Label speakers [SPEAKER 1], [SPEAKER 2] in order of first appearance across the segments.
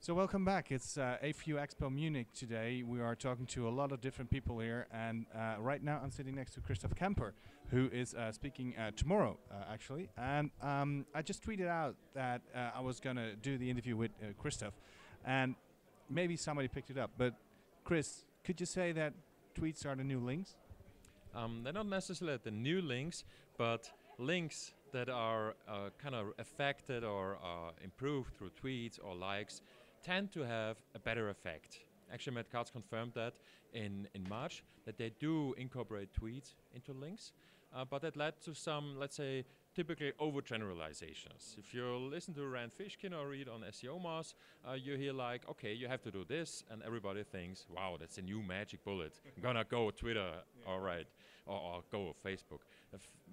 [SPEAKER 1] So welcome back. It's AFU Expo Munich today. We are talking to a lot of different people here, and right now I'm sitting next to Christoph Cemper, who is speaking tomorrow, actually. And I just tweeted out that I was going to do the interview with Christoph, and maybe somebody picked it up. But Chris, could you say that tweets are the new links?
[SPEAKER 2] They're not necessarily the new links, but links that are kind of affected or improved through tweets or likes tend to have a better effect. Actually, Matt Katz confirmed that in March, that they do incorporate tweets into links, but that led to some, let's say, typically overgeneralizations. If you listen to Rand Fishkin or read on SEO Moz, you hear like, okay, you have to do this, and everybody thinks, wow, that's a new magic bullet. I'm gonna go Twitter, all right, or go Facebook.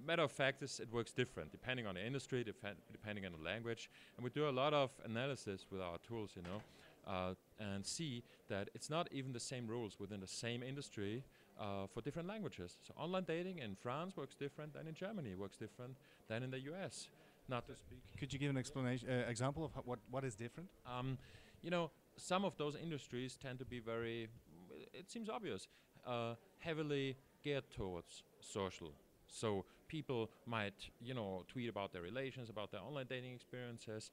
[SPEAKER 2] Matter of fact is it works different depending on the industry, depending on the language, and we do a lot of analysis with our tools, and see that it's not even the same rules within the same industry for different languages. So online dating in France works different than in Germany, works different than in the US. Not to speak.
[SPEAKER 1] Could you give an explanation, example of what is different?
[SPEAKER 2] Some of those industries tend to be very, it seems obvious, heavily geared towards social. So people might, tweet about their relations, about their online dating experiences,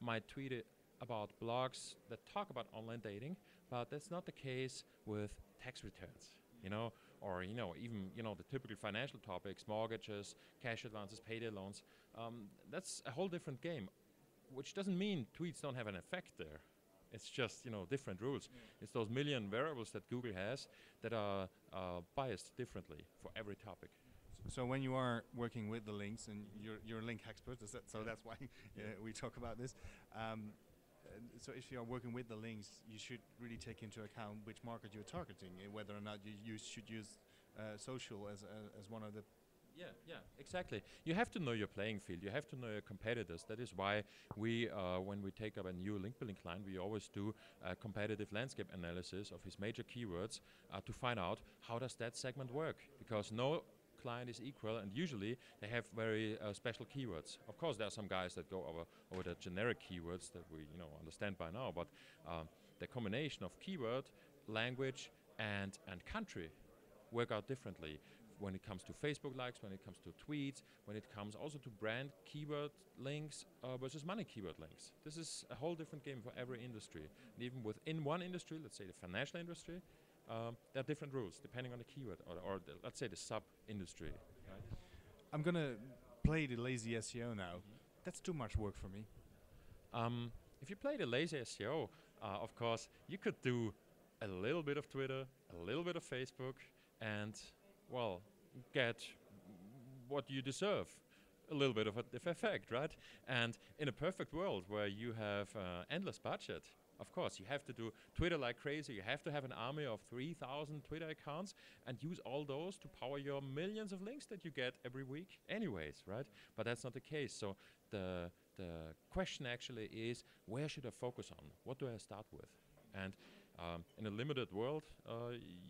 [SPEAKER 2] might tweet it about blogs that talk about online dating, but that's not the case with tax returns, or even the typical financial topics, mortgages, cash advances, payday loans. That's a whole different game, which doesn't mean tweets don't have an effect there. It's just different rules. Yeah. It's those million variables that Google has that are biased differently for every topic.
[SPEAKER 1] So when you are working with the links, and you're a link expert, so that's why we talk about this. So if you are working with the links, you should really take into account which market you're targeting, and whether or not you should use social as one of the.
[SPEAKER 2] Yeah, exactly. You have to know your playing field. You have to know your competitors. That is why we, when we take up a new link building client, we always do a competitive landscape analysis of his major keywords to find out how does that segment work. Because no client is equal, and usually they have very special keywords. Of course, there are some guys that go over the generic keywords that we understand by now, but the combination of keyword, language, and country work out differently when it comes to Facebook likes, when it comes to tweets, when it comes also to brand keyword links versus money keyword links. This is a whole different game for every industry. And even within one industry, let's say the financial industry, there are different rules depending on the keyword or let's say the sub-industry. Right?
[SPEAKER 1] I'm going to play the lazy SEO now. That's too much work for me.
[SPEAKER 2] If you play the lazy SEO, of course, you could do a little bit of Twitter, a little bit of Facebook, and get what you deserve, a little bit of effect, right? And in a perfect world where you have endless budget, of course, you have to do Twitter like crazy. You have to have an army of 3,000 Twitter accounts and use all those to power your millions of links that you get every week anyways, right? But that's not the case. So the question actually is, where should I focus on? What do I start with? And in a limited world,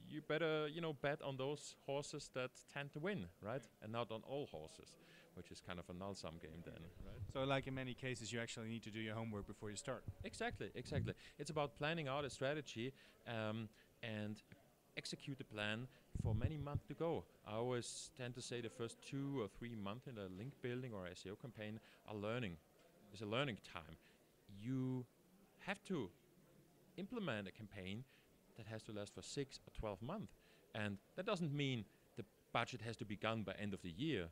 [SPEAKER 2] you better, bet on those horses that tend to win, right? And not on all horses, which is kind of a null-sum game then, right?
[SPEAKER 1] So like in many cases, you actually need to do your homework before you start.
[SPEAKER 2] Exactly. It's about planning out a strategy and execute the plan for many months to go. I always tend to say the first 2 or 3 months in a link building or SEO campaign are learning. It's a learning time. You have to implement a campaign that has to last for 6 or 12 months. And that doesn't mean the budget has to be gone by end of the year.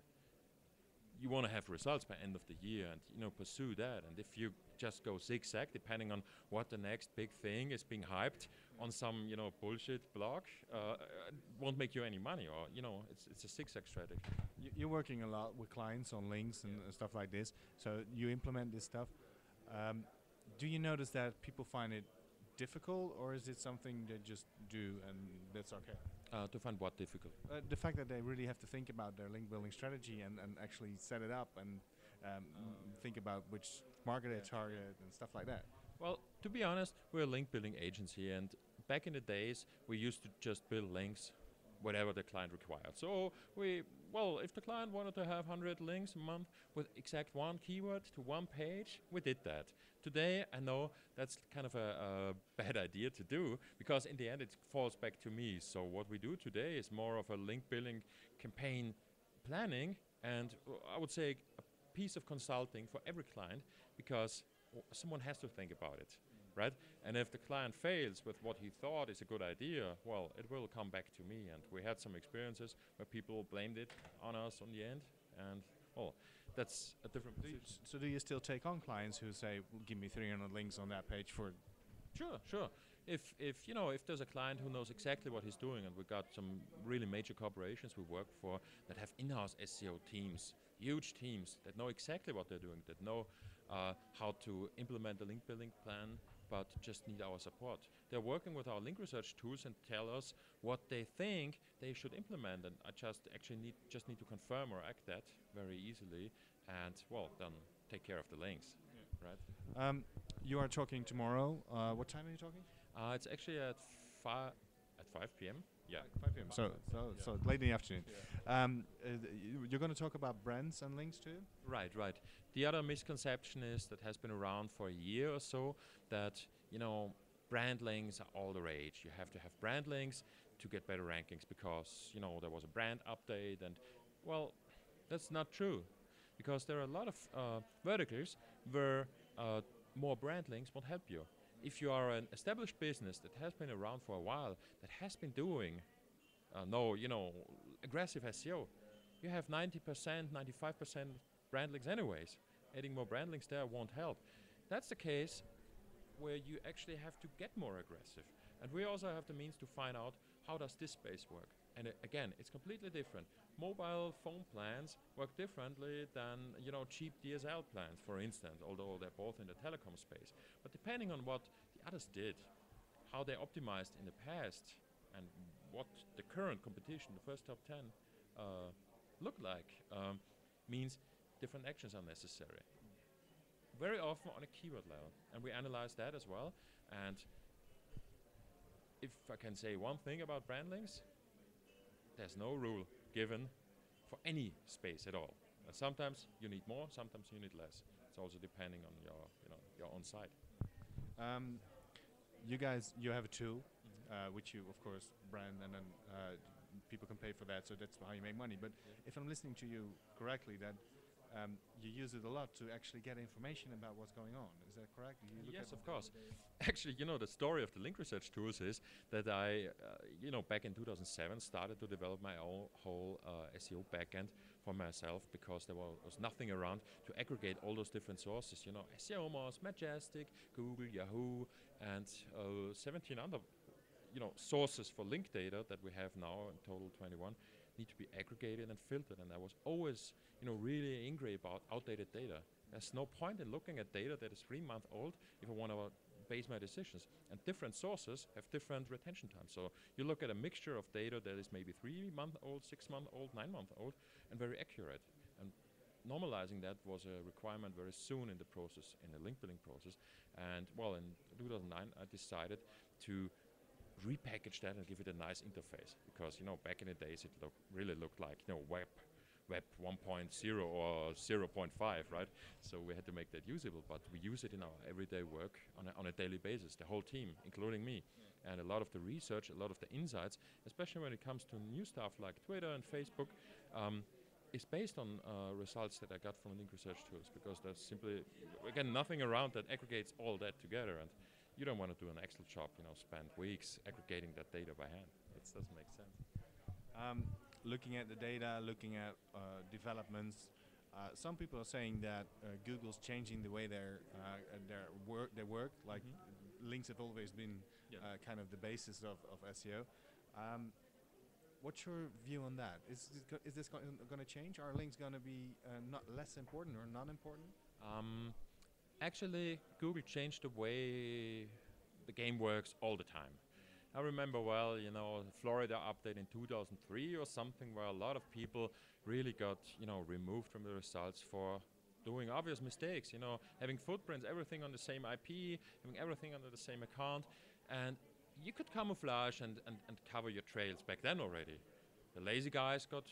[SPEAKER 2] You want to have results by end of the year and pursue that. And if you just go zigzag, depending on what the next big thing is being hyped on some bullshit blog, won't make you any money. Or it's a zigzag strategy.
[SPEAKER 1] You're working a lot with clients on links and stuff like this. So you implement this stuff. Do you notice that people find it difficult, or is it something they just do and that's okay?
[SPEAKER 2] To find what difficult?
[SPEAKER 1] The fact that they really have to think about their link building strategy and actually set it up and think about which market they target and stuff like that.
[SPEAKER 2] Well, to be honest, we're a link building agency, and back in the days we used to just build links whatever the client required. So we well, if the client wanted to have 100 links a month with exact one keyword to one page, we did that. Today, I know that's kind of a bad idea to do, because in the end it falls back to me. So what we do today is more of a link building campaign planning, and I would say a piece of consulting for every client, because someone has to think about it, right? And if the client fails with what he thought is a good idea, well, it will come back to me. And we had some experiences where people blamed it on us on the end, and well, that's a different position.
[SPEAKER 1] So do you still take on clients who say, give me 300 links on that page for...
[SPEAKER 2] Sure, sure. If you know, if there's a client who knows exactly what he's doing, and we got some really major corporations we work for that have in-house SEO teams, huge teams that know exactly what they're doing, that know how to implement a link building plan, but just need our support. They're working with our link research tools and tell us what they think they should implement, and I just actually need to confirm or act that very easily, and well, then take care of the links, right?
[SPEAKER 1] You are talking tomorrow. What time are you talking?
[SPEAKER 2] It's actually at 5 p.m. Yeah,
[SPEAKER 1] 5 p.m. So late in the afternoon.
[SPEAKER 2] Yeah.
[SPEAKER 1] You're going to talk about brands and links too?
[SPEAKER 2] Right. The other misconception is that has been around for a year or so, that brand links are all the rage. You have to have brand links to get better rankings because there was a brand update, and well, that's not true, because there are a lot of verticals where more brand links won't help you. If you are an established business that has been around for a while, that has been doing aggressive SEO, you have 90%, 95% brand links anyways. Adding more brand links there won't help. That's the case where you actually have to get more aggressive. And we also have the means to find out how does this space work. And again, it's completely different. Mobile phone plans work differently than cheap DSL plans, for instance, although they're both in the telecom space. But depending on what the others did, how they optimized in the past, and what the current competition, the first top 10, look like, means different actions are necessary. Very often on a keyword level, and we analyze that as well. And if I can say one thing about brand links, there's no rule given for any space at all. And sometimes you need more, sometimes you need less. It's also depending on your own site.
[SPEAKER 1] You have a tool, which you of course brand, and then people can pay for that, so that's how you make money. But if I'm listening to you correctly, that you use it a lot to actually get information about what's going on. Is that correct?
[SPEAKER 2] Yes, of course. Actually, the story of the link research tools is that I, back in 2007, started to develop my own whole SEO backend for myself, because there was nothing around to aggregate all those different sources. SEOMOS, Majestic, Google, Yahoo, and 17 other sources for link data that we have now, in total 21, need to be aggregated and filtered. And I was always really angry about outdated data. There's no point in looking at data that is 3 months old if I want to base my decisions. And different sources have different retention times. So you look at a mixture of data that is maybe 3 months old, 6 months old, 9 months old, and very accurate. And normalizing that was a requirement very soon in the process, in the link building process. And well, in 2009, I decided to repackage that and give it a nice interface, because back in the days it really looked like web 1.0 or 0.5, right? So we had to make that usable, but we use it in our everyday work on a daily basis, the whole team, including me. And a lot of the research, a lot of the insights, especially when it comes to new stuff like Twitter and Facebook, is based on results that I got from link research tools, because there's simply, again, nothing around that aggregates all that together. And you don't want to do an Excel job, spend weeks aggregating that data by hand. That doesn't make sense.
[SPEAKER 1] Looking at the data, looking at developments, some people are saying that Google's changing the way they work. Like links have always been kind of the basis of SEO. What's your view on that? Is this going to change? Are links going to be not less important or non-important?
[SPEAKER 2] Actually, Google changed the way the game works all the time. I remember well, Florida update in 2003 or something, where a lot of people really got, removed from the results for doing obvious mistakes, having footprints, everything on the same IP, having everything under the same account. And you could camouflage and cover your trails back then already. the lazy guys got,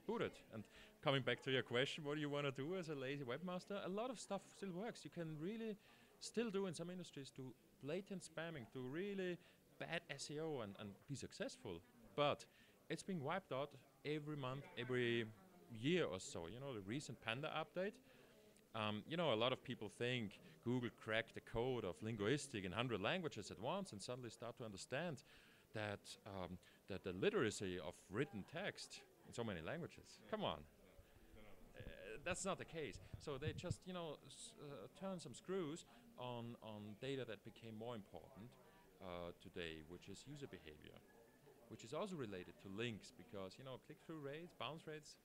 [SPEAKER 2] booted. And coming back to your question, what do you want to do as a lazy webmaster? A lot of stuff still works. You can really still do in some industries do blatant spamming, do really bad SEO and be successful. But it's being wiped out every month, every year or so. The recent Panda update. A lot of people think Google cracked the code of linguistic in 100 languages at once and suddenly start to understand that that the literacy of written text in so many languages. Come on. That's not the case. So they just, turn some screws on data that became more important today, which is user behavior, which is also related to links because, click-through rates, bounce rates.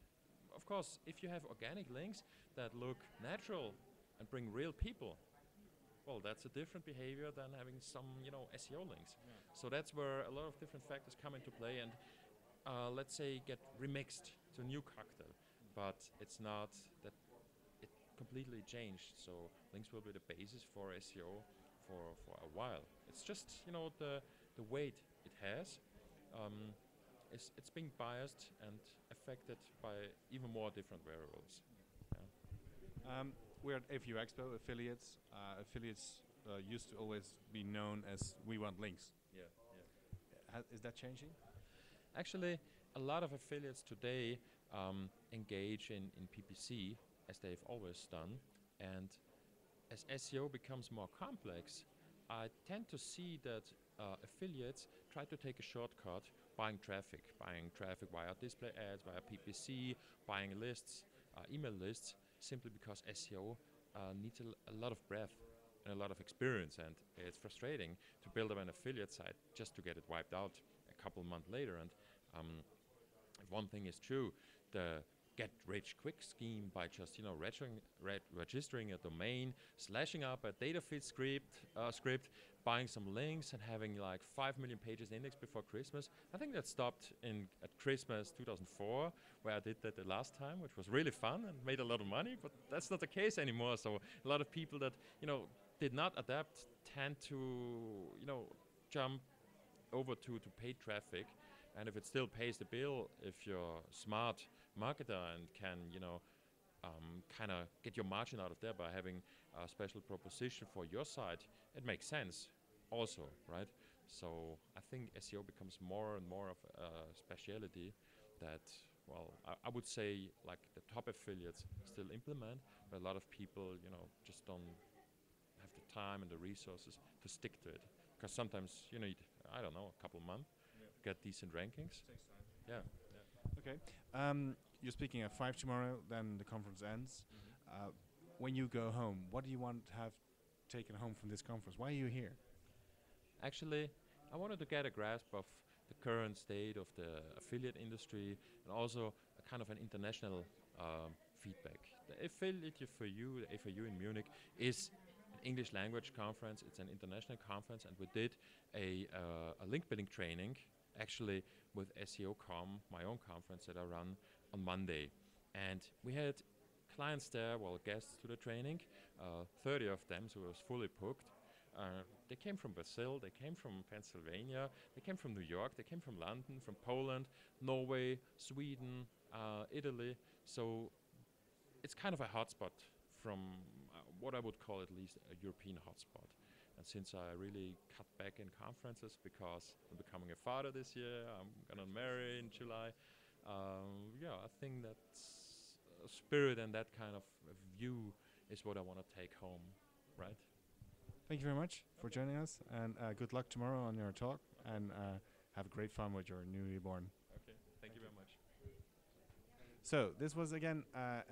[SPEAKER 2] Of course, if you have organic links that look natural and bring real people, well, that's a different behavior than having some, SEO links. Yeah. So that's where a lot of different factors come into play and, let's say, get remixed to a new cocktail. But it's not that it completely changed. So links will be the basis for SEO for a while. It's just, the weight it has. It's being biased and affected by even more different variables. Yeah.
[SPEAKER 1] We're at AFU Expo, affiliates. Affiliates used to always be known as we want links.
[SPEAKER 2] Yeah.
[SPEAKER 1] Is that changing?
[SPEAKER 2] Actually, a lot of affiliates today engage in PPC as they've always done. And as SEO becomes more complex, I tend to see that affiliates try to take a shortcut buying traffic via display ads, via PPC, buying lists, email lists, simply because SEO needs a lot of breadth and a lot of experience, and it's frustrating to build up an affiliate site just to get it wiped out a couple months later. And if one thing is true, the get-rich-quick scheme by just registering a domain, slashing up a data feed script, buying some links, and having like 5 million pages indexed before Christmas. I think that stopped at Christmas 2004, where I did that the last time, which was really fun and made a lot of money. But that's not the case anymore. So a lot of people that did not adapt tend to jump over to paid traffic. And if it still pays the bill, if you're a smart marketer and can, kind of get your margin out of there by having a special proposition for your site, it makes sense also, right? So I think SEO becomes more and more of a specialty that, well, I would say like the top affiliates still implement, but a lot of people, just don't have the time and the resources to stick to it. Because sometimes you need, I don't know, a couple of months. Get decent rankings.
[SPEAKER 1] Takes time.
[SPEAKER 2] Yeah.
[SPEAKER 1] Okay. You're speaking at 5 tomorrow, then the conference ends.
[SPEAKER 2] Mm-hmm.
[SPEAKER 1] When you go home, what do you want to have taken home from this conference? Why are you here?
[SPEAKER 2] Actually, I wanted to get a grasp of the current state of the affiliate industry and also a kind of an international feedback. The affiliate for you, the FAU in Munich, is an English language conference. It's an international conference, and we did a link building training actually with SEO.com, my own conference that I run on Monday. And we had clients there, well, guests to the training, 30 of them, so it was fully booked. They came from Brazil, they came from Pennsylvania, they came from New York, they came from London, from Poland, Norway, Sweden, Italy. So it's kind of a hotspot from what I would call at least a European hotspot. And since I really cut back in conferences because I'm becoming a father this year, I'm gonna marry in July, I think that spirit and that kind of view is what I want to take home, right?
[SPEAKER 1] Thank you very much for joining us, and good luck tomorrow on your talk, and have great fun with your newly born.
[SPEAKER 2] Okay, thank you very much.
[SPEAKER 1] So this was again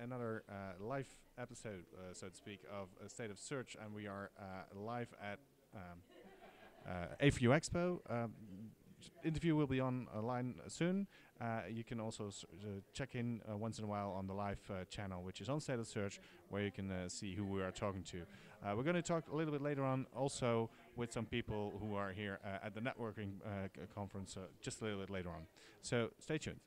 [SPEAKER 1] another live episode, so to speak, of State of Search, and we are live at AFU Expo. Interview will be online soon. You can also check in once in a while on the live channel, which is on State of Search, where you can see who we are talking to. We're going to talk a little bit later on also with some people who are here at the networking conference just a little bit later on. So stay tuned.